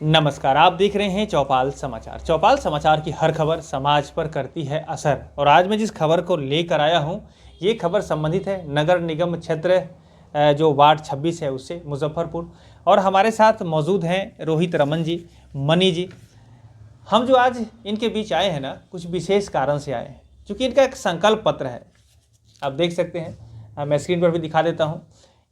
नमस्कार, आप देख रहे हैं चौपाल समाचार। चौपाल समाचार की हर खबर समाज पर करती है असर और आज मैं जिस खबर को लेकर आया हूं, ये खबर संबंधित है नगर निगम क्षेत्र जो वार्ड 26 है उससे, मुजफ्फरपुर। और हमारे साथ मौजूद हैं रोहित रमन जी, मनी जी। हम जो आज इनके बीच आए हैं ना, कुछ विशेष कारण से आए हैं, क्योंकि इनका एक संकल्प पत्र है, आप देख सकते हैं, मैं स्क्रीन पर भी दिखा देता हूँ।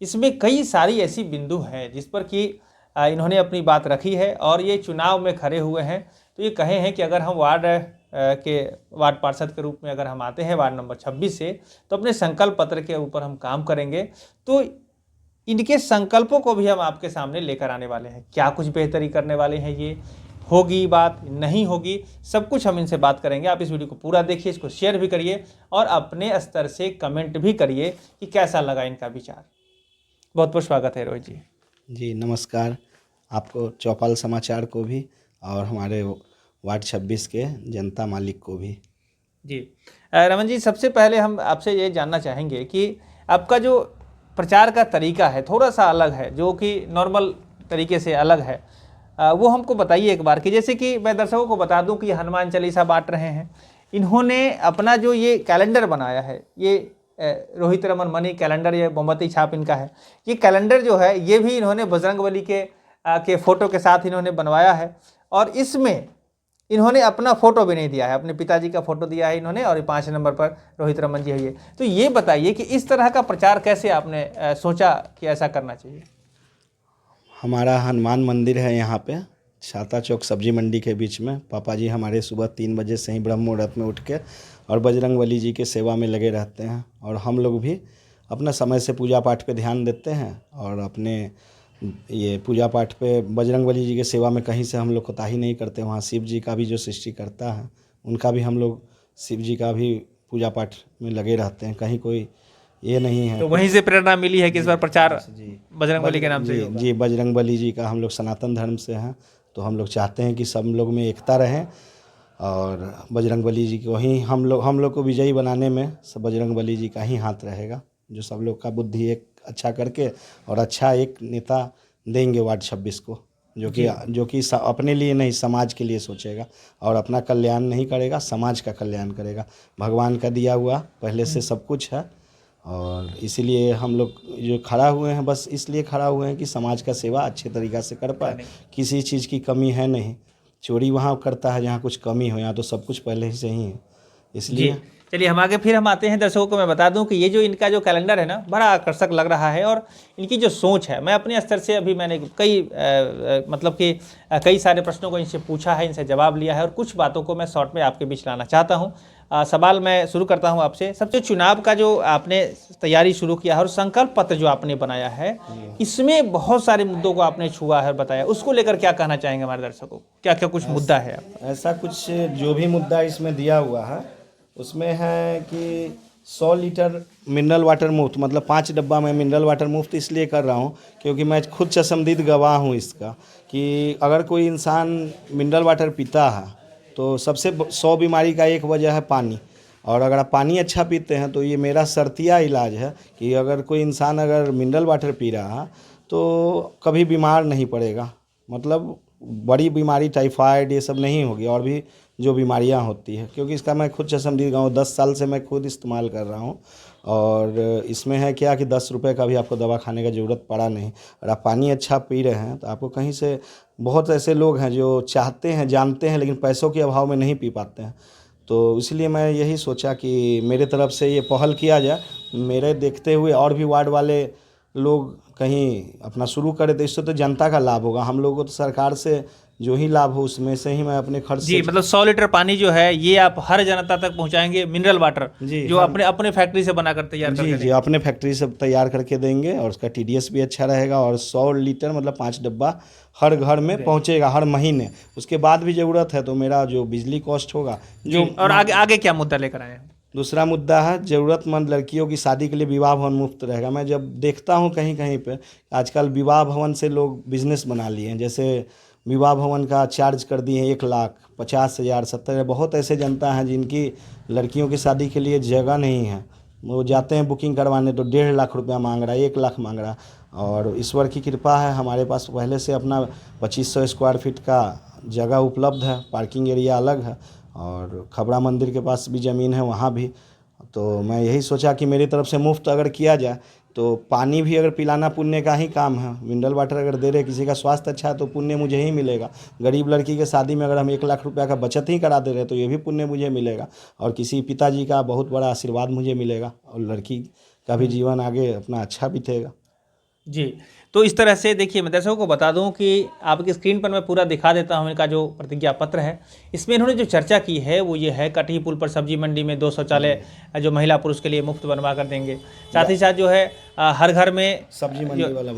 इसमें कई सारी ऐसी बिंदु हैं जिस पर कि इन्होंने अपनी बात रखी है और ये चुनाव में खड़े हुए हैं। तो ये कहे हैं कि अगर हम वार्ड पार्षद के रूप में अगर हम आते हैं वार्ड नंबर 26 से, तो अपने संकल्प पत्र के ऊपर हम काम करेंगे। तो इनके संकल्पों को भी हम आपके सामने लेकर आने वाले हैं। क्या कुछ बेहतरी करने वाले हैं, ये होगी बात, नहीं होगी, सब कुछ हम इनसे बात करेंगे। आप इस वीडियो को पूरा देखिए, इसको शेयर भी करिए और अपने स्तर से कमेंट भी करिए कि कैसा लगा इनका विचार। बहुत बहुत स्वागत है रोहित जी। जी नमस्कार, आपको चौपाल समाचार को भी और हमारे वार्ड 26 के जनता मालिक को भी। जी रमन जी, सबसे पहले हम आपसे ये जानना चाहेंगे कि आपका जो प्रचार का तरीका है थोड़ा सा अलग है, जो कि नॉर्मल तरीके से अलग है, वो हमको बताइए एक बार। कि जैसे कि मैं दर्शकों को बता दूं कि हनुमान चालीसा बांट रहे हैं। इन्होंने अपना जो ये कैलेंडर बनाया है, ये रोहित रमन मनी कैलेंडर, ये मोमबत्ती छाप इनका है। ये कैलेंडर जो है ये भी इन्होंने बजरंगबली के फोटो के साथ इन्होंने बनवाया है और इसमें इन्होंने अपना फोटो भी नहीं दिया है, अपने पिताजी का फोटो दिया है इन्होंने और 5 नंबर पर रोहित रमन जी है ये। तो ये बताइए कि इस तरह का प्रचार कैसे आपने सोचा कि ऐसा करना चाहिए। हमारा हनुमान मंदिर है यहाँ पे छाता चौक सब्जी मंडी के बीच में। पापा जी हमारे सुबह 3 बजे से ही ब्रह्म मुहूर्त में उठ के और बजरंगबली जी के सेवा में लगे रहते हैं और हम लोग भी अपना समय से पूजा पाठ पे ध्यान देते हैं और अपने ये पूजा पाठ पे बजरंगबली जी के सेवा में कहीं से हम लोग कोताही नहीं करते। वहाँ शिव जी का भी जो सृष्टिकर्ता है उनका भी हम लोग, शिव जी का भी पूजा पाठ में लगे रहते हैं। कहीं कोई ये नहीं है। तो वहीं से प्रेरणा मिली है कि इस बार प्रचार जी बजरंगबली के नाम से ही होगा। जी बजरंगबली जी का, हम लोग सनातन धर्म से हैं तो हम लोग चाहते हैं कि सब लोग में एकता रहें और बजरंगबली जी को ही हम लोग को विजयी बनाने में सब बजरंगबली जी का ही हाथ रहेगा, जो सब लोग का बुद्धि एक अच्छा करके और अच्छा एक नेता देंगे वार्ड 26 को, जो कि अपने लिए नहीं समाज के लिए सोचेगा और अपना कल्याण नहीं करेगा, समाज का कल्याण करेगा। भगवान का दिया हुआ पहले से सब कुछ है और इसीलिए हम लोग जो खड़ा हुए हैं, बस इसलिए खड़ा हुए हैं कि समाज का सेवा अच्छे तरीक़ा से कर पाए। किसी चीज़ की कमी है नहीं, चोरी वहाँ करता है जहाँ कुछ कमी हो, यहाँ तो सब कुछ पहले ही से ही है, इसलिए। चलिए हम आगे फिर हम आते हैं। दर्शकों को मैं बता दूं कि ये जो इनका जो कैलेंडर है ना, बड़ा आकर्षक लग रहा है और इनकी जो सोच है, मैं अपने स्तर से अभी मैंने कई सारे प्रश्नों को इनसे पूछा है, इनसे जवाब लिया है और कुछ बातों को मैं शॉर्ट में आपके बीच लाना चाहता हूँ। सवाल मैं शुरू करता हूँ आपसे। सबसे चुनाव का जो आपने तैयारी शुरू किया है और संकल्प पत्र जो आपने बनाया है, इसमें बहुत सारे मुद्दों को आपने छुआ है और बताया, उसको लेकर क्या कहना चाहेंगे हमारे दर्शकों को? क्या क्या कुछ मुद्दा है आपका? ऐसा कुछ जो भी मुद्दा इसमें दिया हुआ है उसमें है कि 100 लीटर मिनरल वाटर मुफ्त, मतलब 5 डब्बा में मिनरल वाटर मुफ्त इसलिए कर रहा हूँ क्योंकि मैं खुद चश्मदीद गवाह हूँ इसका, कि अगर कोई इंसान मिनरल वाटर पीता है तो सबसे 100 बीमारी का एक वजह है पानी। और अगर आप पानी अच्छा पीते हैं तो ये मेरा शर्तिया इलाज है कि अगर कोई इंसान अगर मिनरल वाटर पी रहा है तो कभी बीमार नहीं पड़ेगा, मतलब बड़ी बीमारी टाइफाइड ये सब नहीं होगी और भी जो बीमारियां होती है, क्योंकि इसका मैं खुद चश्मदीद हूँ। 10 साल से मैं खुद इस्तेमाल कर रहा हूँ और इसमें है क्या कि 10 रुपये का भी आपको दवा खाने का ज़रूरत पड़ा नहीं। और आप पानी अच्छा पी रहे हैं तो आपको कहीं से, बहुत ऐसे लोग हैं जो चाहते हैं, जानते हैं, लेकिन पैसों के अभाव में नहीं पी पाते हैं। तो इसलिए मैं यही सोचा कि मेरे तरफ से ये पहल किया जाए, मेरे देखते हुए और भी वार्ड वाले लोग कहीं अपना शुरू करें तो इससे तो जनता का लाभ होगा। हम लोगों को तो सरकार से जो ही लाभ हो उसमें से ही मैं अपने खर्च जी, से, मतलब 100 लीटर पानी जो है ये आप हर जनता तक पहुंचाएंगे, मिनरल वाटर जी जो अपने अपने फैक्ट्री से बनाकर तैयार करके जी अपने फैक्ट्री से तैयार करके देंगे और उसका TDS भी अच्छा रहेगा और 100 लीटर मतलब 5 डब्बा हर घर में पहुंचेगा हर महीने। उसके बाद भी ज़रूरत है तो मेरा जो बिजली कॉस्ट होगा जो। और आगे क्या मुद्दा लेकर आए हैं? दूसरा मुद्दा है ज़रूरतमंद लड़कियों की शादी के लिए विवाह भवन मुफ्त रहेगा। मैं जब देखता हूँ कहीं कहीं पे आजकल विवाह भवन से लोग बिजनेस बना लिए हैं, जैसे विवाह भवन का चार्ज कर दिए 1,50,000 70,000। बहुत ऐसे जनता हैं जिनकी लड़कियों की शादी के लिए जगह नहीं है, वो जाते हैं बुकिंग करवाने तो 1.5 लाख रुपया मांग रहा है, 1 लाख मांग रहा है। और ईश्वर की कृपा है, हमारे पास पहले से अपना 2500 स्क्वायर फीट का जगह उपलब्ध है, पार्किंग एरिया अलग है, और खबड़ा मंदिर के पास भी ज़मीन है वहाँ भी। तो मैं यही सोचा कि मेरी तरफ से मुफ्त अगर किया जाए तो पानी भी अगर पिलाना पुण्य का ही काम है। मिनरल वाटर अगर दे रहे, किसी का स्वास्थ्य अच्छा है तो पुण्य मुझे ही मिलेगा। गरीब लड़की के शादी में अगर हम 1 लाख रुपया का बचत ही करा दे रहे तो ये भी पुण्य मुझे मिलेगा, और किसी पिताजी का बहुत बड़ा आशीर्वाद मुझे मिलेगा, और लड़की का भी जीवन आगे अपना अच्छा बीतेगा। जी, तो इस तरह से देखिए, मैं दर्शकों को बता दूं कि आपकी स्क्रीन पर मैं पूरा दिखा देता हूं इनका जो प्रतिज्ञा पत्र है। इसमें इन्होंने जो चर्चा की है वो ये है, कटही पुल पर सब्जी मंडी में 2 शौचालय जो महिला पुरुष के लिए मुफ्त बनवा कर देंगे। साथ ही साथ जो है हर घर में सब्जी मंडी वाला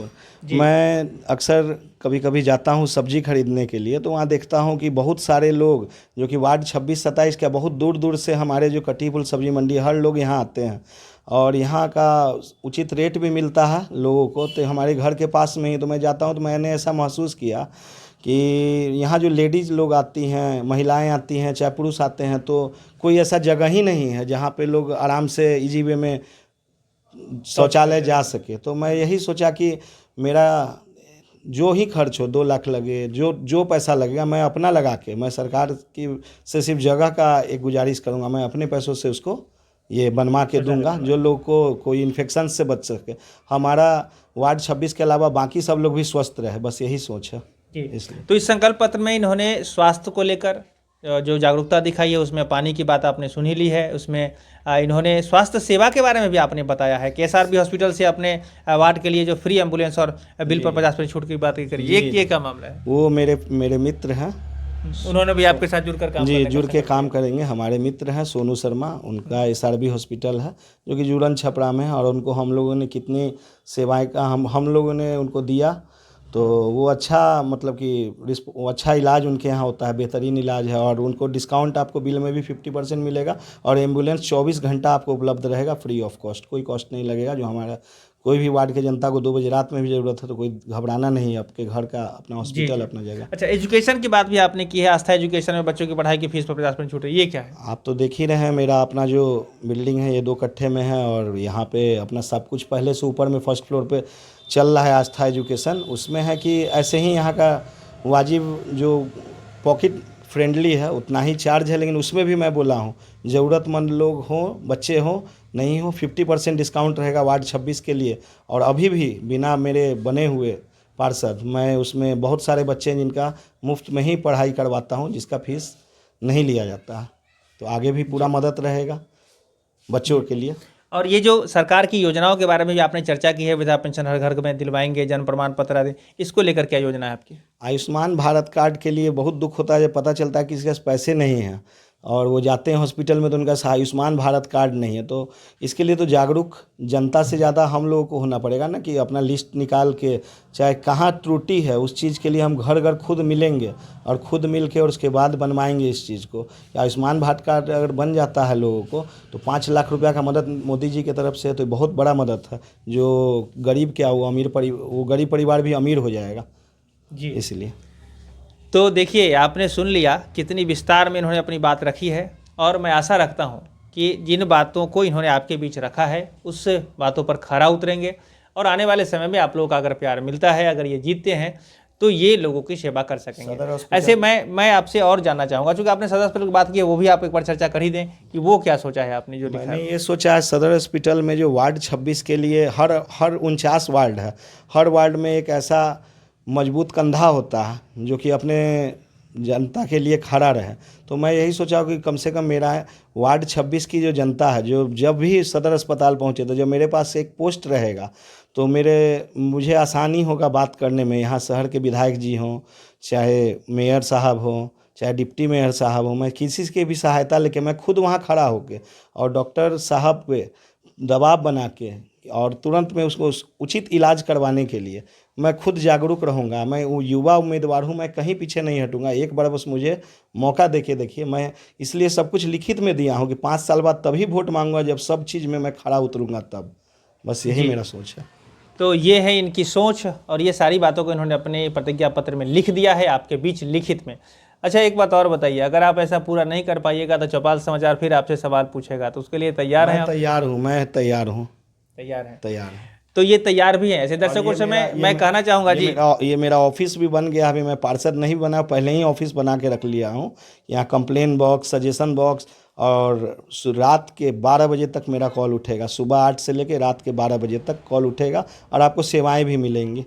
मैं अक्सर कभी कभी जाता हूँ सब्जी खरीदने के लिए, तो वहाँ देखता हूँ कि बहुत सारे लोग जो कि वार्ड 26-27 का बहुत दूर दूर से हमारे जो कटही पुल सब्जी मंडी हर लोग यहाँ आते हैं, और यहाँ का उचित रेट भी मिलता है लोगों को। तो हमारे घर के पास में ही तो मैं जाता हूँ, तो मैंने ऐसा महसूस किया कि यहाँ जो लेडीज़ लोग आती हैं, महिलाएं आती हैं, चाहे पुरुष आते हैं, तो कोई ऐसा जगह ही नहीं है जहाँ पे लोग आराम से इजी वे में शौचालय जा सके। तो मैं यही सोचा कि मेरा जो ही खर्च हो, 2 लाख लगे, जो पैसा लगेगा, मैं अपना लगा के, मैं सरकार की से सिर्फ जगह का एक गुजारिश करूँगा, मैं अपने पैसों से उसको ये बनवा के दूंगा, जो लोग को कोई इन्फेक्शन से बच सके। हमारा वार्ड 26 के अलावा बाकी सब लोग भी स्वस्थ रहे, बस यही सोच है। इसलिए तो इस संकल्प पत्र में इन्होंने स्वास्थ्य को लेकर जो जागरूकता दिखाई है, उसमें पानी की बात आपने सुन ही ली है, उसमें इन्होंने स्वास्थ्य सेवा के बारे में भी आपने बताया है। केएसआरबी हॉस्पिटल से अपने वार्ड के लिए जो फ्री एम्बुलेंस और बिल पर 50% छूट की बात करी, ये क्या मामला है? वो मेरे मित्र हैं, उन्होंने भी आपके साथ जुड़कर काम जी जुड़ के काम करेंगे। हमारे मित्र हैं सोनू शर्मा, उनका एसआरबी हॉस्पिटल है जो कि जूरन छपरा में है, और उनको हम लोगों ने कितनी सेवाएं का हम लोगों ने उनको दिया, तो वो अच्छा, मतलब कि वो अच्छा इलाज उनके यहाँ होता है, बेहतरीन इलाज है, और उनको डिस्काउंट आपको बिल में भी 50% मिलेगा, और एम्बुलेंस 24 घंटा आपको उपलब्ध रहेगा फ्री ऑफ कॉस्ट, कोई कॉस्ट नहीं लगेगा। जो हमारा कोई भी वार्ड के जनता को 2 बजे रात में भी ज़रूरत है तो कोई घबराना नहीं है, आपके घर का अपना हॉस्पिटल, अपना जगह। अच्छा, एजुकेशन की बात भी आपने की है, आस्था एजुकेशन में बच्चों की पढ़ाई की फीस पर 50% छूट है, ये क्या है? आप तो देख ही रहे हैं, मेरा अपना जो बिल्डिंग है ये 2 कट्ठे में है, और यहाँ पे अपना सब कुछ पहले से ऊपर में फर्स्ट फ्लोर पे चल रहा है आस्था एजुकेशन। उसमें है कि ऐसे ही यहाँ का वाजिब जो पॉकेट फ्रेंडली है उतना ही चार्ज है, लेकिन उसमें भी मैं बोला हूँ ज़रूरतमंद लोग हों, बच्चे हों, नहीं हो, 50% डिस्काउंट रहेगा वार्ड 26 के लिए। और अभी भी बिना मेरे बने हुए पार्षद मैं उसमें बहुत सारे बच्चे हैं जिनका मुफ्त में ही पढ़ाई करवाता हूँ, जिसका फीस नहीं लिया जाता है। तो आगे भी पूरा मदद रहेगा बच्चों के लिए। और ये जो सरकार की योजनाओं के बारे में भी आपने चर्चा की है, वृद्धा पेंशन हर घर में दिलवाएंगे, जन्म प्रमाण पत्र आदि, इसको लेकर क्या योजना है आपकी? आयुष्मान भारत कार्ड के लिए बहुत दुख होता है जब पता चलता है कि किसी के पास पैसे नहीं हैं, और वो जाते हैं हॉस्पिटल में तो उनका आयुष्मान भारत कार्ड नहीं है। तो इसके लिए तो जागरूक जनता से ज़्यादा हम लोगों को होना पड़ेगा ना, कि अपना लिस्ट निकाल के, चाहे कहाँ त्रुटि है उस चीज़ के लिए हम घर घर खुद मिलेंगे, और खुद मिल के और उसके बाद बनवाएंगे इस चीज़ को। आयुष्मान भारत कार्ड अगर बन जाता है लोगों को तो 5 लाख रुपया का मदद मोदी जी की तरफ से, तो बहुत बड़ा मदद है। जो गरीब क्या, वो गरीब परिवार भी अमीर हो जाएगा जी। इसलिए तो देखिए, आपने सुन लिया कितनी विस्तार में इन्होंने अपनी बात रखी है, और मैं आशा रखता हूं कि जिन बातों को इन्होंने आपके बीच रखा है उस बातों पर खरा उतरेंगे, और आने वाले समय में आप लोगों का अगर प्यार मिलता है, अगर ये जीतते हैं, तो ये लोगों की सेवा कर सकेंगे। ऐसे मैं आपसे और जानना चाहूँगा, चूँकि आपने सदर हॉस्पिटल की बात की है, वो भी आप एक बार चर्चा कर ही दें कि वो क्या सोचा है आपने जो लिखा है। मैंने ये सोचा है सदर हॉस्पिटल में जो वार्ड 26 के लिए हर 49 वार्ड है, हर वार्ड में एक ऐसा मजबूत कंधा होता है जो कि अपने जनता के लिए खड़ा रहे। तो मैं यही सोचा कि कम से कम मेरा वार्ड 26 की जो जनता है, जो जब भी सदर अस्पताल पहुंचे तो जब मेरे पास एक पोस्ट रहेगा तो मुझे आसानी होगा बात करने में। यहाँ शहर के विधायक जी हों, चाहे मेयर साहब हों, चाहे डिप्टी मेयर साहब हों, मैं किसी की भी सहायता लेके मैं खुद वहाँ खड़ा होके और डॉक्टर साहब पे दबाव बना के और तुरंत में उसको उचित इलाज करवाने के लिए मैं खुद जागरूक रहूँगा। मैं वो युवा उम्मीदवार हूँ, मैं कहीं पीछे नहीं हटूँगा। एक बार बस मुझे मौका देके देखिए। मैं इसलिए सब कुछ लिखित में दिया हूँ कि 5 साल बाद तभी वोट मांगूंगा जब सब चीज़ में मैं खड़ा उतरूँगा, तब। बस यही मेरा सोच है। तो ये है इनकी सोच, और ये सारी बातों को इन्होंने अपने प्रतिज्ञा पत्र में लिख दिया है आपके बीच लिखित में। अच्छा, एक बात और बताइए, अगर आप ऐसा पूरा नहीं कर पाइएगा तो चौपाल समाचार फिर आपसे सवाल पूछेगा, तो उसके लिए तैयार हैं? तैयार हूँ, मैं तैयार हूँ। तैयार हैं? तैयार है। तो ये तैयार भी हैं। ऐसे दर्शकों से मैं कहना चाहूँगा जी, ये मेरा ऑफिस भी बन गया। अभी मैं पार्षद नहीं बना, पहले ही ऑफिस बना के रख लिया हूँ। यहाँ कंप्लेन बॉक्स, सजेशन बॉक्स, और रात के 12 बजे तक मेरा कॉल उठेगा। सुबह 8 से लेकर रात के 12 बजे तक कॉल उठेगा और आपको सेवाएं भी मिलेंगी।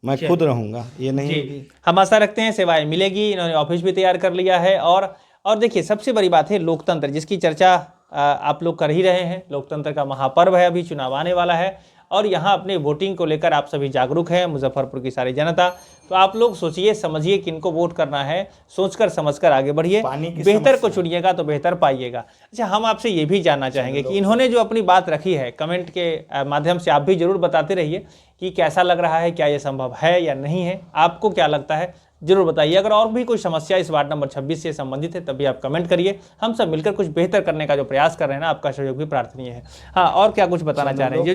मैं खुद रहूँगा, ये नहीं जी, हम आशा रखते हैं सेवाएं मिलेगी। इन्होंने ऑफिस भी तैयार कर लिया है। और देखिए, सबसे बड़ी बात है लोकतंत्र, जिसकी चर्चा आप लोग कर ही रहे हैं। लोकतंत्र का महापर्व है, अभी चुनाव आने वाला है और यहाँ अपने वोटिंग को लेकर आप सभी जागरूक हैं, मुजफ्फरपुर की सारी जनता। तो आप लोग सोचिए समझिए किनको वोट करना है, सोचकर समझकर आगे बढ़िए। बेहतर को चुनिएगा तो बेहतर पाइएगा। अच्छा, हम आपसे ये भी जानना चाहेंगे कि इन्होंने जो अपनी बात रखी है, कमेंट के माध्यम से आप भी जरूर बताते रहिए कि कैसा लग रहा है, क्या ये संभव है या नहीं है, आपको क्या लगता है जरूर बताइए। अगर और भी कोई समस्या इस वार्ड नंबर 26 से संबंधित है तभी आप कमेंट करिए। हम सब मिलकर कुछ बेहतर करने का जो प्रयास कर रहे हैं ना, आपका सहयोग भी प्रार्थनीय है। हाँ, और क्या कुछ बताना चाह रहे हैं? ये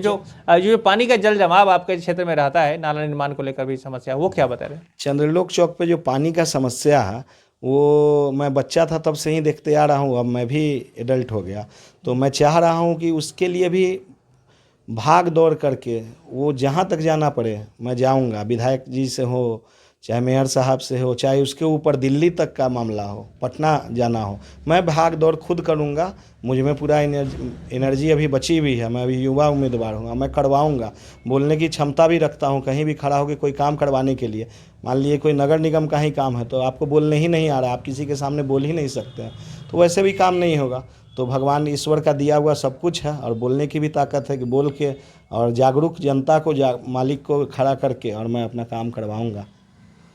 जो पानी का जल जमाव आपके क्षेत्र में रहता है, नाला निर्माण को लेकर भी समस्या, वो क्या बता रहे हैं? चंद्रलोक चौक पे जो पानी का समस्या है, वो मैं बच्चा था तब से ही देखते आ रहा हूँ। अब मैं भी एडल्ट हो गया, तो मैं चाह रहा हूँ कि उसके लिए भी भाग दौड़ करके वो जहाँ तक जाना पड़े मैं जाऊँगा। विधायक जी से हो, चाहे मेयर साहब से हो, चाहे उसके ऊपर दिल्ली तक का मामला हो, पटना जाना हो, मैं भाग दौड़ खुद करूँगा। मुझ में पूरा एनर्जी अभी बची हुई है। मैं अभी युवा उम्मीदवार हूँ, मैं करवाऊँगा। बोलने की क्षमता भी रखता हूँ। कहीं भी खड़ा होकर कोई काम करवाने के लिए, मान लीजिए कोई नगर निगम का ही काम है तो आपको बोलने ही नहीं आ रहा, आप किसी के सामने बोल ही नहीं सकते हैं, तो वैसे भी काम नहीं होगा। तो भगवान ईश्वर का दिया हुआ सब कुछ है और बोलने की भी ताकत है कि बोल के और जागरूक जनता को मालिक को खड़ा करके और मैं अपना काम करवाऊँगा।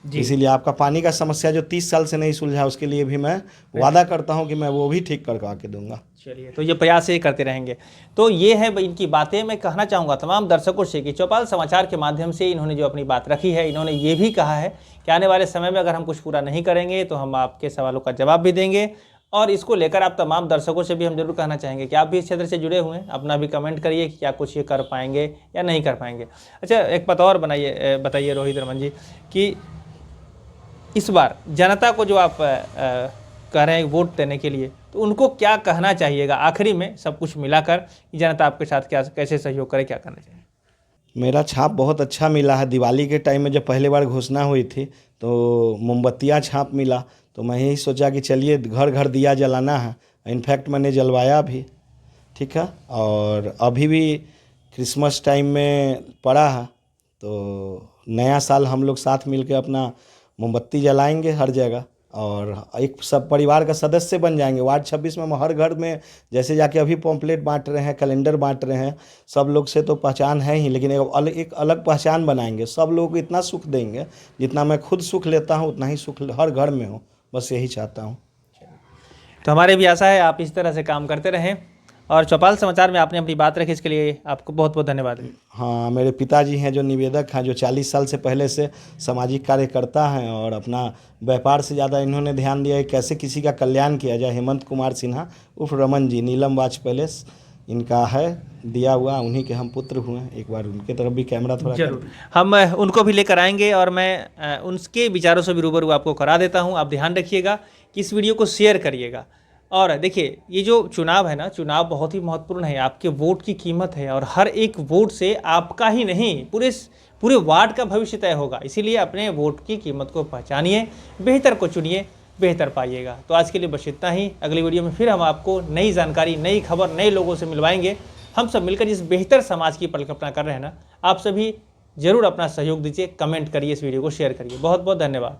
इसीलिए आपका पानी का समस्या जो 30 साल से नहीं सुलझा, उसके लिए भी मैं वादा करता हूं कि मैं वो भी ठीक करवा के दूंगा। चलिए, तो ये प्रयास ही करते रहेंगे। तो ये है इनकी बातें। मैं कहना चाहूँगा तमाम दर्शकों से कि चौपाल समाचार के माध्यम से इन्होंने जो अपनी बात रखी है, इन्होंने ये भी कहा है कि आने वाले समय में अगर हम कुछ पूरा नहीं करेंगे तो हम आपके सवालों का जवाब भी देंगे। और इसको लेकर आप तमाम दर्शकों से भी हम जरूर कहना चाहेंगे कि आप भी इस क्षेत्र से जुड़े हुए हैं, अपना भी कमेंट करिए कि क्या कुछ ये कर पाएंगे या नहीं कर पाएंगे। अच्छा, एक बात और बताइए रोहित रमन जी कि इस बार जनता को जो आप कह रहे हैं वोट देने के लिए, तो उनको क्या कहना चाहिएगा आखिरी में सब कुछ मिलाकर कि जनता आपके साथ क्या कैसे सहयोग करे, क्या करना चाहिए? मेरा छाप बहुत अच्छा मिला है। दिवाली के टाइम में जब पहली बार घोषणा हुई थी तो मोमबत्तियाँ छाप मिला, तो मैं यही सोचा कि चलिए घर घर दिया जलाना है। इनफैक्ट मैंने जलवाया भी, ठीक है। और अभी भी क्रिसमस टाइम में पड़ा है, तो नया साल हम लोग साथ मिल के अपना मोमबत्ती जलाएंगे हर जगह और एक सब परिवार का सदस्य बन जाएंगे। वार्ड 26 में हम हर घर में जैसे जाके अभी पॉम्पलेट बांट रहे हैं, कैलेंडर बांट रहे हैं। सब लोग से तो पहचान है ही, लेकिन एक अलग पहचान बनाएंगे। सब लोगों को इतना सुख देंगे जितना मैं खुद सुख लेता हूँ, उतना ही सुख हर घर में हो। बस यही चाहता हूँ। तो हमारे भी आशा है आप इस तरह से काम करते रहें और चौपाल समाचार में आपने अपनी बात रखी, इसके लिए आपको बहुत बहुत धन्यवाद। हाँ, मेरे पिताजी हैं जो निवेदक हैं, जो 40 साल से पहले से सामाजिक कार्य करता हैं और अपना व्यापार से ज़्यादा इन्होंने ध्यान दिया है कैसे किसी का कल्याण किया जाए। हेमंत कुमार सिन्हा उर्फ रमन जी, नीलम वाच पैलेस इनका है दिया हुआ, उन्हीं के हम पुत्र हुए। एक बार उनके तरफ भी कैमरा थोड़ा जरूर हम उनको भी लेकर आएंगे और मैं उनके विचारों से भी रूबरू आपको करा देता हूँ। आप ध्यान रखिएगा कि इस वीडियो को शेयर करिएगा। और देखिए, ये जो चुनाव है ना, चुनाव बहुत ही महत्वपूर्ण है। आपके वोट की कीमत है और हर एक वोट से आपका ही नहीं पूरे वार्ड का भविष्य तय होगा। इसीलिए अपने वोट की कीमत को पहचानिए, बेहतर को चुनिए, बेहतर पाइएगा। तो आज के लिए बस इतना ही। अगली वीडियो में फिर हम आपको नई जानकारी, नई खबर, नए लोगों से मिलवाएंगे। हम सब मिलकर जिस बेहतर समाज की परिकल्पना कर रहे हैं ना, आप सभी जरूर अपना सहयोग दीजिए, कमेंट करिए, इस वीडियो को शेयर करिए। बहुत बहुत धन्यवाद।